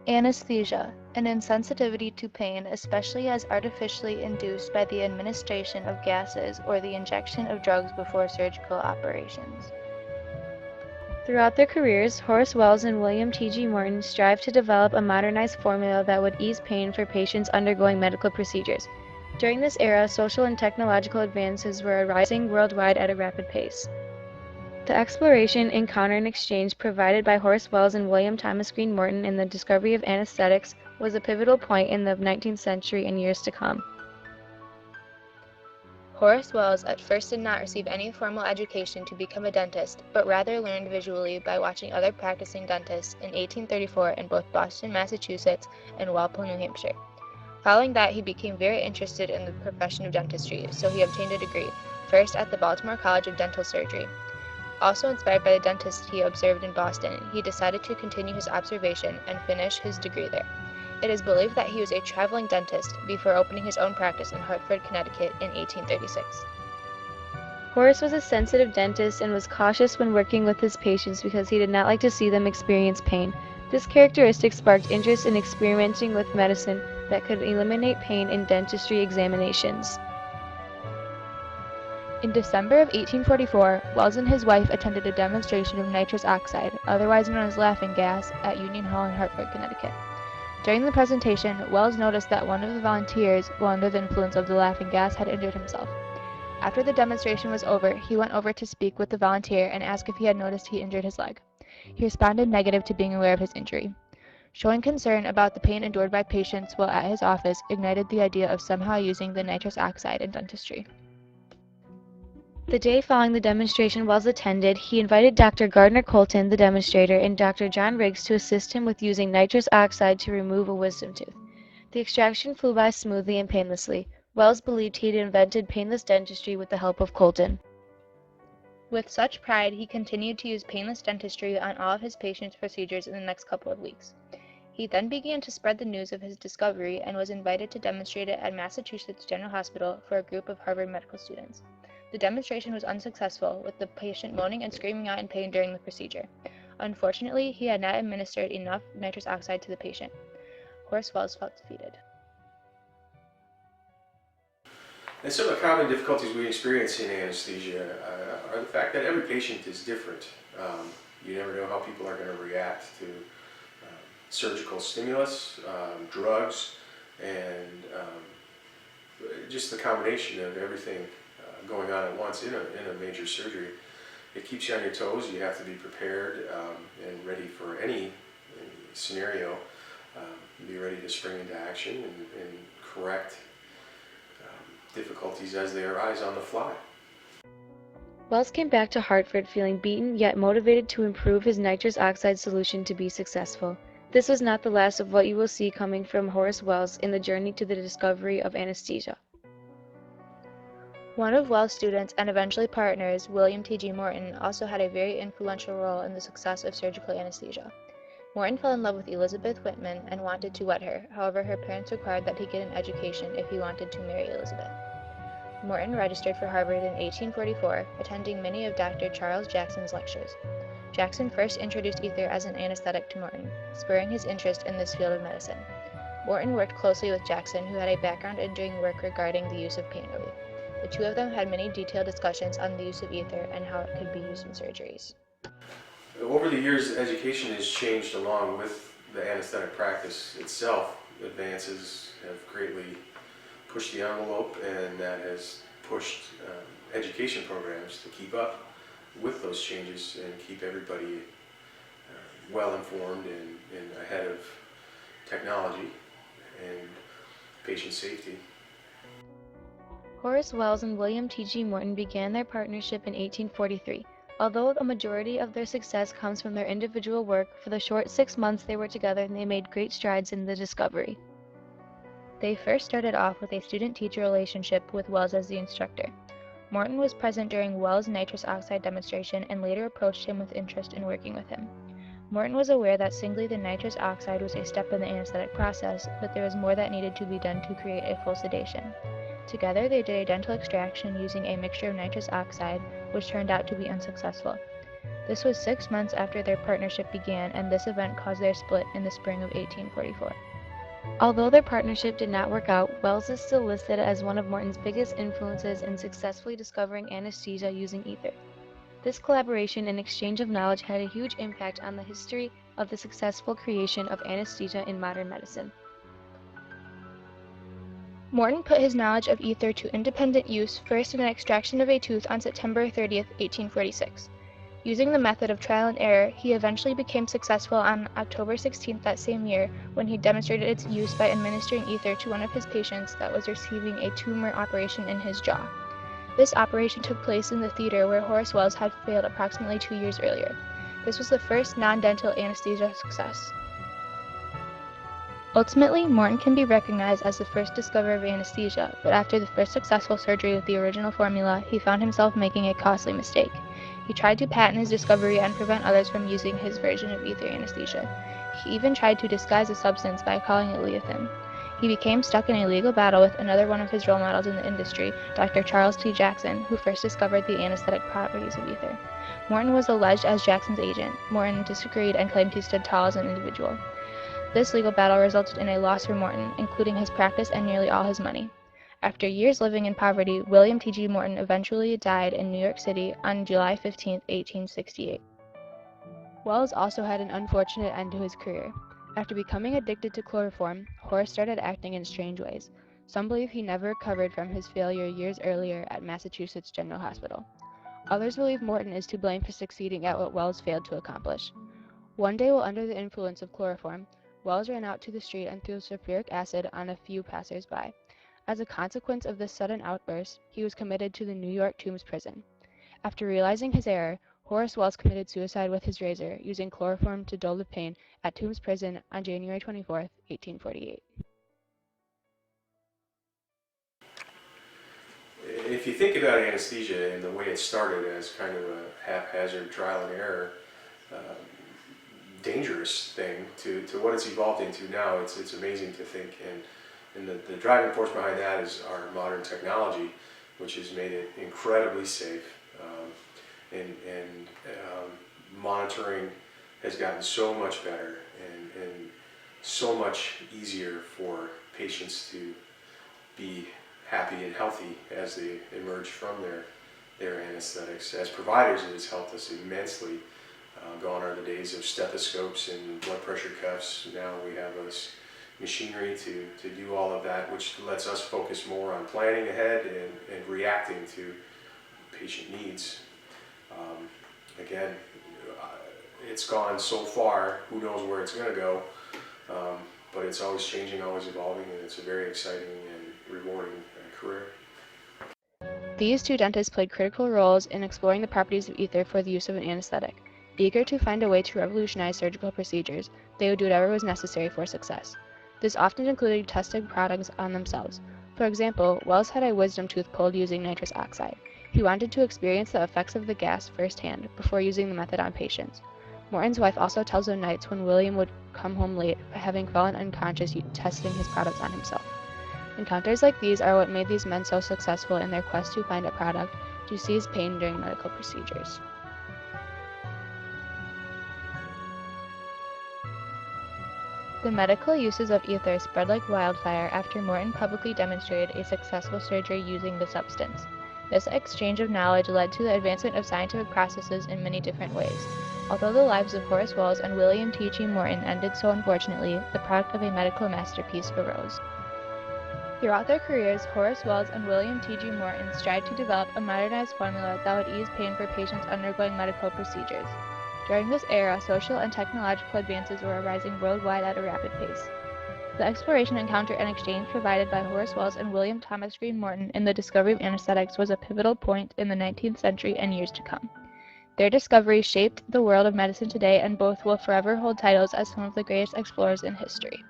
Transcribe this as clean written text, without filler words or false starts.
Anesthesia, an insensitivity to pain, especially as artificially induced by the administration of gases or the injection of drugs before surgical operations. Throughout their careers, Horace Wells and William T.G. Morton strived to develop a modernized formula that would ease pain for patients undergoing medical procedures. During this era, social and technological advances were rising worldwide at a rapid pace. The exploration, encounter, and exchange provided by Horace Wells and William Thomas Green Morton in the discovery of anesthetics was a pivotal point in the 19th century and years to come. Horace Wells at first did not receive any formal education to become a dentist, but rather learned visually by watching other practicing dentists in 1834 in both Boston, Massachusetts, and Walpole, New Hampshire. Following that, he became very interested in the profession of dentistry, so he obtained a degree, first at the Baltimore College of Dental Surgery. Also inspired by the dentist he observed in Boston, he decided to continue his observation and finish his degree there. It is believed that he was a traveling dentist before opening his own practice in Hartford, Connecticut in 1836. Horace was a sensitive dentist and was cautious when working with his patients because he did not like to see them experience pain. This characteristic sparked interest in experimenting with medicine that could eliminate pain in dentistry examinations. In December of 1844, Wells and his wife attended a demonstration of nitrous oxide, otherwise known as laughing gas, at Union Hall in Hartford, Connecticut. During the presentation, Wells noticed that one of the volunteers, while under the influence of the laughing gas, had injured himself. After the demonstration was over, he went over to speak with the volunteer and ask if he had noticed he injured his leg. He responded negative to being aware of his injury. Showing concern about the pain endured by patients while at his office ignited the idea of somehow using the nitrous oxide in dentistry. The day following the demonstration Wells attended, he invited Dr. Gardner Colton, the demonstrator, and Dr. John Riggs to assist him with using nitrous oxide to remove a wisdom tooth. The extraction flew by smoothly and painlessly. Wells believed he had invented painless dentistry with the help of Colton. With such pride, he continued to use painless dentistry on all of his patients' procedures in the next couple of weeks. He then began to spread the news of his discovery and was invited to demonstrate it at Massachusetts General Hospital for a group of Harvard medical students. The demonstration was unsuccessful, with the patient moaning and screaming out in pain during the procedure. Unfortunately, he had not administered enough nitrous oxide to the patient. Horace Wells felt defeated. And some of the common difficulties we experience in anesthesia are the fact that every patient is different. You never know how people are going to react to surgical stimulus, drugs, and just the combination of everything going on at once in a major surgery. It keeps you on your toes. You have to be prepared and ready for any scenario. Be ready to spring into action and correct difficulties as they arise on the fly. Wells came back to Hartford feeling beaten yet motivated to improve his nitrous oxide solution to be successful. This was not the last of what you will see coming from Horace Wells in the journey to the discovery of anesthesia. One of Wells' students and eventually partners, William T.G. Morton, also had a very influential role in the success of surgical anesthesia. Morton fell in love with Elizabeth Whitman and wanted to wed her. However, her parents required that he get an education if he wanted to marry Elizabeth. Morton registered for Harvard in 1844, attending many of Dr. Charles Jackson's lectures. Jackson first introduced ether as an anesthetic to Morton, spurring his interest in this field of medicine. Morton worked closely with Jackson, who had a background in doing work regarding the use of pain relief. The two of them had many detailed discussions on the use of ether and how it could be used in surgeries. Over the years, education has changed along with the anesthetic practice itself. Advances have greatly pushed the envelope, and that has pushed education programs to keep up with those changes and keep everybody well informed and ahead of technology and patient safety. Horace Wells and William T.G. Morton began their partnership in 1843. Although a majority of their success comes from their individual work, for the short 6 months they were together, they made great strides in the discovery. They first started off with a student-teacher relationship with Wells as the instructor. Morton was present during Wells' nitrous oxide demonstration and later approached him with interest in working with him. Morton was aware that singly the nitrous oxide was a step in the anesthetic process, but there was more that needed to be done to create a full sedation. Together, they did a dental extraction using a mixture of nitrous oxide, which turned out to be unsuccessful. This was 6 months after their partnership began, and this event caused their split in the spring of 1844. Although their partnership did not work out, Wells is still listed as one of Morton's biggest influences in successfully discovering anesthesia using ether. This collaboration and exchange of knowledge had a huge impact on the history of the successful creation of anesthesia in modern medicine. Morton put his knowledge of ether to independent use, first in an extraction of a tooth on September 30, 1846. Using the method of trial and error, he eventually became successful on October 16 that same year when he demonstrated its use by administering ether to one of his patients that was receiving a tumor operation in his jaw. This operation took place in the theater where Horace Wells had failed approximately 2 years earlier. This was the first non-dental anesthesia success. Ultimately, Morton can be recognized as the first discoverer of anesthesia, but after the first successful surgery with the original formula, he found himself making a costly mistake. He tried to patent his discovery and prevent others from using his version of ether anesthesia. He even tried to disguise the substance by calling it leothin. He became stuck in a legal battle with another one of his role models in the industry, Dr. Charles T. Jackson, who first discovered the anesthetic properties of ether. Morton was alleged as Jackson's agent. Morton disagreed and claimed he stood tall as an individual. This legal battle resulted in a loss for Morton, including his practice and nearly all his money. After years living in poverty, William T.G. Morton eventually died in New York City on July 15, 1868. Wells also had an unfortunate end to his career. After becoming addicted to chloroform, Horace started acting in strange ways. Some believe he never recovered from his failure years earlier at Massachusetts General Hospital. Others believe Morton is to blame for succeeding at what Wells failed to accomplish. One day, while under the influence of chloroform, Wells ran out to the street and threw sulfuric acid on a few passers-by. As a consequence of this sudden outburst, he was committed to the New York Tombs prison. After realizing his error, Horace Wells committed suicide with his razor, using chloroform to dull the pain at Tombs prison on January 24, 1848. If you think about anesthesia and the way it started as kind of a haphazard trial and error, dangerous thing to what it's evolved into now, it's amazing to think. And the driving force behind that is our modern technology, which has made it incredibly safe. Monitoring has gotten so much better and so much easier for patients to be happy and healthy as they emerge from their anesthetics. As providers, it has helped us immensely. Gone are the days of stethoscopes and blood pressure cuffs. Now we have this machinery to do all of that, which lets us focus more on planning ahead and reacting to patient needs. Again, it's gone so far, who knows where it's going to go, but it's always changing, always evolving, and it's a very exciting and rewarding career. These two dentists played critical roles in exploring the properties of ether for the use of an anesthetic. Eager to find a way to revolutionize surgical procedures, they would do whatever was necessary for success. This often included testing products on themselves. For example, Wells had a wisdom tooth pulled using nitrous oxide. He wanted to experience the effects of the gas firsthand before using the method on patients. Morton's wife also tells of nights when William would come home late, having fallen unconscious testing his products on himself. Encounters like these are what made these men so successful in their quest to find a product to ease pain during medical procedures. The medical uses of ether spread like wildfire after Morton publicly demonstrated a successful surgery using the substance. This exchange of knowledge led to the advancement of scientific processes in many different ways. Although the lives of Horace Wells and William T.G. Morton ended so unfortunately, the product of a medical masterpiece arose. Throughout their careers, Horace Wells and William T.G. Morton strived to develop a modernized formula that would ease pain for patients undergoing medical procedures. During this era, social and technological advances were arising worldwide at a rapid pace. The exploration, encounter, and exchange provided by Horace Wells and William Thomas Green Morton in the discovery of anesthetics was a pivotal point in the 19th century and years to come. Their discovery shaped the world of medicine today, and both will forever hold titles as some of the greatest explorers in history.